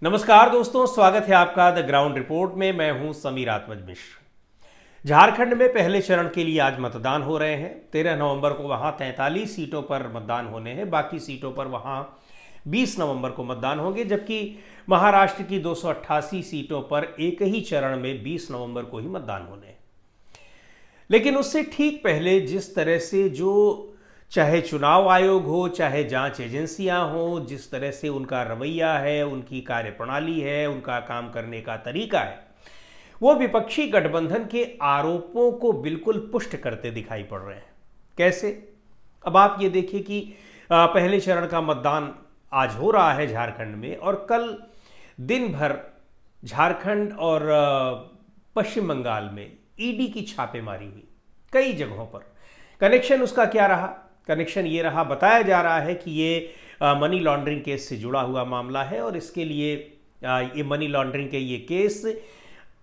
नमस्कार दोस्तों, स्वागत है आपका द ग्राउंड रिपोर्ट में। मैं हूं समीर आत्मज मिश्र। झारखंड में पहले चरण के लिए आज मतदान हो रहे हैं। 13 नवंबर को वहां 43 सीटों पर मतदान होने हैं, बाकी सीटों पर वहां 20 नवंबर को मतदान होंगे, जबकि महाराष्ट्र की 288 सीटों पर एक ही चरण में 20 नवंबर को ही मतदान होने हैं। लेकिन उससे ठीक पहले जिस तरह से जो चाहे चुनाव आयोग हो, चाहे जांच एजेंसियां हो, जिस तरह से उनका रवैया है, उनकी कार्यप्रणाली है, उनका काम करने का तरीका है, वो विपक्षी गठबंधन के आरोपों को बिल्कुल पुष्ट करते दिखाई पड़ रहे हैं। कैसे? अब आप ये देखिए कि पहले चरण का मतदान आज हो रहा है झारखंड में, और कल दिन भर झारखंड और पश्चिम बंगाल में ईडी की छापेमारी हुई कई जगहों पर। कनेक्शन उसका क्या रहा? कनेक्शन ये रहा, बताया जा रहा है कि ये मनी लॉन्ड्रिंग केस से जुड़ा हुआ मामला है, और इसके लिए ये मनी लॉन्ड्रिंग के ये केस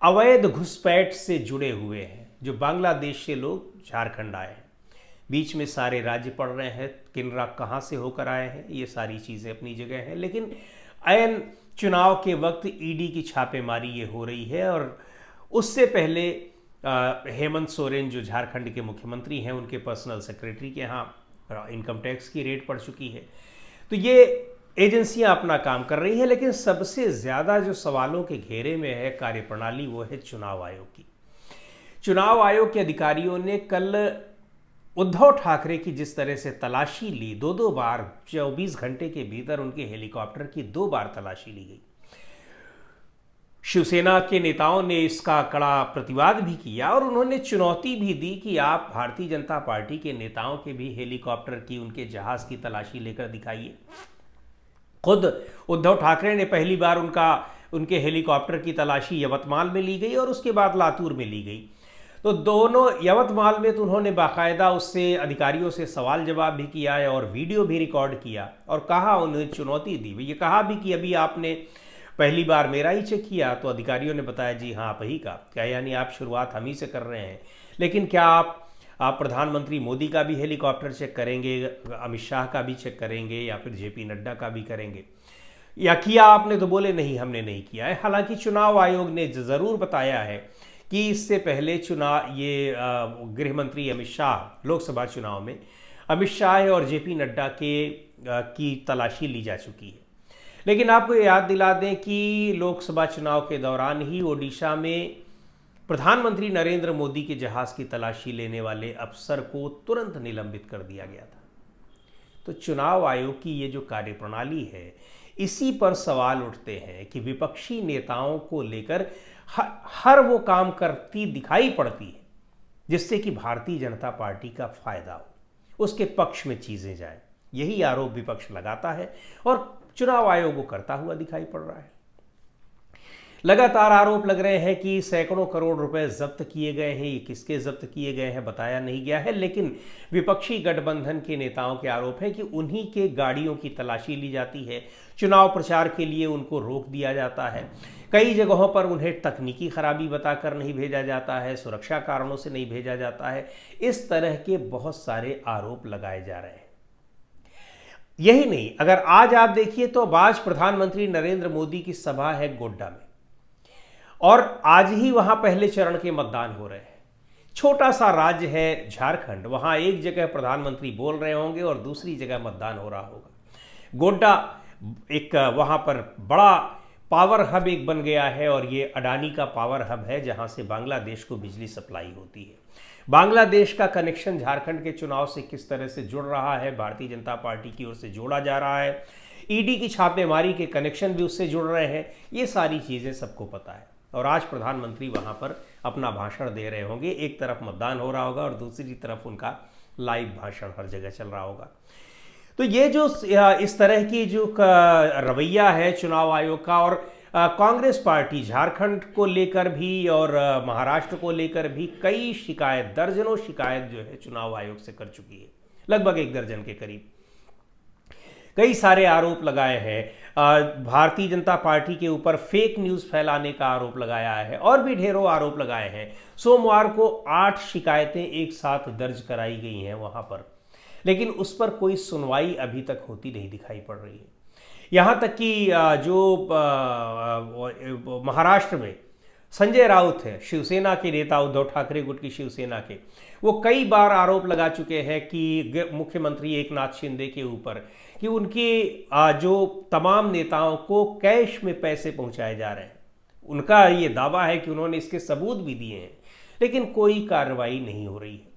अवैध घुसपैठ से जुड़े हुए हैं, जो बांग्लादेश से लोग झारखंड आए हैं। बीच में सारे राज्य पड़ रहे हैं, किनरा कहाँ से होकर आए हैं, ये सारी चीज़ें अपनी जगह हैं। लेकिन ऐन चुनाव के वक्त ईडी की छापेमारी ये हो रही है, और उससे पहले हेमंत सोरेन जो झारखंड के मुख्यमंत्री हैं, उनके पर्सनल सेक्रेटरी के यहाँ इनकम टैक्स की रेड पड़ चुकी है। तो ये एजेंसियां अपना काम कर रही है, लेकिन सबसे ज़्यादा जो सवालों के घेरे में है कार्यप्रणाली, वो है चुनाव आयोग की। चुनाव आयोग के अधिकारियों ने कल उद्धव ठाकरे की जिस तरह से तलाशी ली, दो बार 24 घंटे के भीतर उनके हेलीकॉप्टर की 2 बार तलाशी ली गई। शिवसेना के नेताओं ने इसका कड़ा प्रतिवाद भी किया, और उन्होंने चुनौती भी दी कि आप भारतीय जनता पार्टी के नेताओं के भी हेलीकॉप्टर की, उनके जहाज की तलाशी लेकर दिखाइए। खुद उद्धव ठाकरे ने पहली बार उनके हेलीकॉप्टर की तलाशी यवतमाल में ली गई, और उसके बाद लातूर में ली गई। तो दोनों, यवतमाल में तो उन्होंने बाकायदा उससे अधिकारियों से सवाल जवाब भी किया है, और वीडियो भी रिकॉर्ड किया, और कहा, उन्हें चुनौती दी। ये कहा भी कि अभी आपने पहली बार मेरा ही चेक किया? तो अधिकारियों ने बताया, जी हाँ, आप ही का। क्या यानी आप शुरुआत हम ही से कर रहे हैं? लेकिन क्या आप प्रधानमंत्री मोदी का भी हेलीकॉप्टर चेक करेंगे, अमित शाह का भी चेक करेंगे, या फिर जेपी नड्डा का भी करेंगे? या किया आपने? तो बोले नहीं, हमने नहीं किया है। हालांकि चुनाव आयोग ने ज़रूर बताया है कि इससे पहले गृह मंत्री अमित शाह, लोकसभा चुनाव में अमित शाह और जेपी नड्डा की तलाशी ली जा चुकी है। लेकिन आपको याद दिला दें कि लोकसभा चुनाव के दौरान ही ओडिशा में प्रधानमंत्री नरेंद्र मोदी के जहाज की तलाशी लेने वाले अफसर को तुरंत निलंबित कर दिया गया था। तो चुनाव आयोग की ये जो कार्यप्रणाली है, इसी पर सवाल उठते हैं कि विपक्षी नेताओं को लेकर हर वो काम करती दिखाई पड़ती है जिससे कि भारतीय जनता पार्टी का फायदा हो, उसके पक्ष में चीजें जाए। यही आरोप विपक्ष लगाता है, और चुनाव आयोग को करता हुआ दिखाई पड़ रहा है। लगातार आरोप लग रहे हैं कि सैकड़ों करोड़ रुपए जब्त किए गए हैं। ये किसके जब्त किए गए हैं बताया नहीं गया है, लेकिन विपक्षी गठबंधन के नेताओं के आरोप है कि उन्हीं के गाड़ियों की तलाशी ली जाती है, चुनाव प्रचार के लिए उनको रोक दिया जाता है, कई जगहों पर उन्हें तकनीकी खराबी बताकर नहीं भेजा जाता है, सुरक्षा कारणों से नहीं भेजा जाता है। इस तरह के बहुत सारे आरोप लगाए जा रहे हैं। यही नहीं, अगर आज आप देखिए तो आज प्रधानमंत्री नरेंद्र मोदी की सभा है गोड्डा में, और आज ही वहां पहले चरण के मतदान हो रहे हैं। छोटा सा राज्य है झारखंड, वहां एक जगह प्रधानमंत्री बोल रहे होंगे और दूसरी जगह मतदान हो रहा होगा। गोड्डा एक वहां पर बड़ा पावर हब एक बन गया है, और ये अडानी का पावर हब है, जहां से बांग्लादेश को बिजली सप्लाई होती है। बांग्लादेश का कनेक्शन झारखंड के चुनाव से किस तरह से जुड़ रहा है, भारतीय जनता पार्टी की ओर से जोड़ा जा रहा है। ईडी की छापेमारी के कनेक्शन भी उससे जुड़ रहे हैं। ये सारी चीज़ें सबको पता है, और आज प्रधानमंत्री वहां पर अपना भाषण दे रहे होंगे। एक तरफ मतदान हो रहा होगा, और दूसरी तरफ उनका लाइव भाषण हर जगह चल रहा होगा। तो ये जो इस तरह की जो रवैया है चुनाव आयोग का, और कांग्रेस पार्टी झारखंड को लेकर भी और महाराष्ट्र को लेकर भी कई शिकायत, दर्जनों शिकायत जो है चुनाव आयोग से कर चुकी है, लगभग 1 दर्जन के करीब। कई सारे आरोप लगाए हैं। भारतीय जनता पार्टी के ऊपर फेक न्यूज़ फैलाने का आरोप लगाया है, और भी ढेरों आरोप लगाए हैं। सोमवार को 8 शिकायतें एक साथ दर्ज कराई गई हैं वहां पर, लेकिन उस पर कोई सुनवाई अभी तक होती नहीं दिखाई पड़ रही है। यहाँ तक कि जो महाराष्ट्र में संजय राउत है, शिवसेना के नेता, उद्धव ठाकरे गुट की शिवसेना के, वो कई बार आरोप लगा चुके हैं कि मुख्यमंत्री एकनाथ शिंदे के ऊपर कि उनके जो तमाम नेताओं को कैश में पैसे पहुंचाए जा रहे हैं। उनका ये दावा है कि उन्होंने इसके सबूत भी दिए हैं, लेकिन कोई कार्रवाई नहीं हो रही है।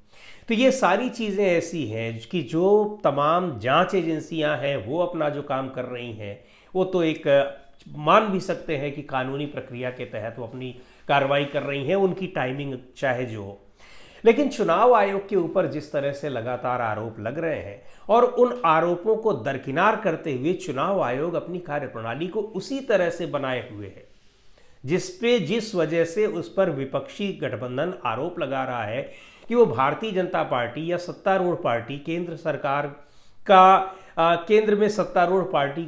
तो ये सारी चीज़ें ऐसी हैं कि जो तमाम जांच एजेंसियां हैं वो अपना जो काम कर रही हैं, वो तो एक मान भी सकते हैं कि कानूनी प्रक्रिया के तहत वो अपनी कार्रवाई कर रही हैं, उनकी टाइमिंग चाहे जो हो। लेकिन चुनाव आयोग के ऊपर जिस तरह से लगातार आरोप लग रहे हैं और उन आरोपों को दरकिनार करते हुए चुनाव आयोग अपनी कार्यप्रणाली को उसी तरह से बनाए हुए है जिस वजह से उस पर विपक्षी गठबंधन आरोप लगा रहा है कि वो भारतीय जनता पार्टी या सत्तारूढ़ पार्टी केंद्र सरकार का केंद्र में सत्तारूढ़ पार्टी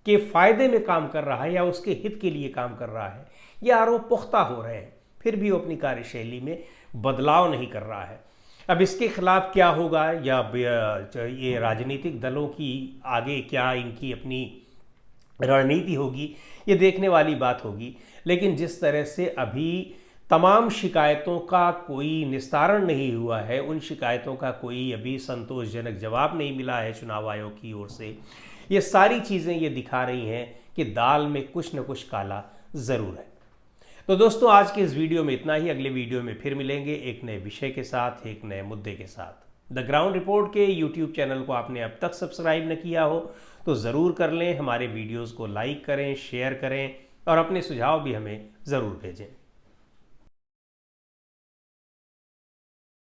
के फायदे में काम कर रहा है या उसके हित के लिए काम कर रहा है। ये आरोप पुख्ता हो रहे हैं, फिर भी वो अपनी कार्यशैली में बदलाव नहीं कर रहा है। अब इसके खिलाफ क्या होगा या ये राजनीतिक दलों की आगे क्या इनकी अपनी रणनीति होगी, ये देखने वाली बात होगी। लेकिन जिस तरह से अभी तमाम शिकायतों का कोई निस्तारण नहीं हुआ है, उन शिकायतों का कोई अभी संतोषजनक जवाब नहीं मिला है चुनाव आयोग की ओर से, ये सारी चीज़ें ये दिखा रही हैं कि दाल में कुछ न कुछ काला ज़रूर है। तो दोस्तों, आज के इस वीडियो में इतना ही। अगले वीडियो में फिर मिलेंगे एक नए विषय के साथ, एक नए मुद्दे के साथ। द ग्राउंड रिपोर्ट के यूट्यूब चैनल को आपने अब तक सब्सक्राइब न किया हो तो ज़रूर कर लें। हमारे वीडियोज़ को लाइक करें, शेयर करें और अपने सुझाव भी हमें ज़रूर भेजें।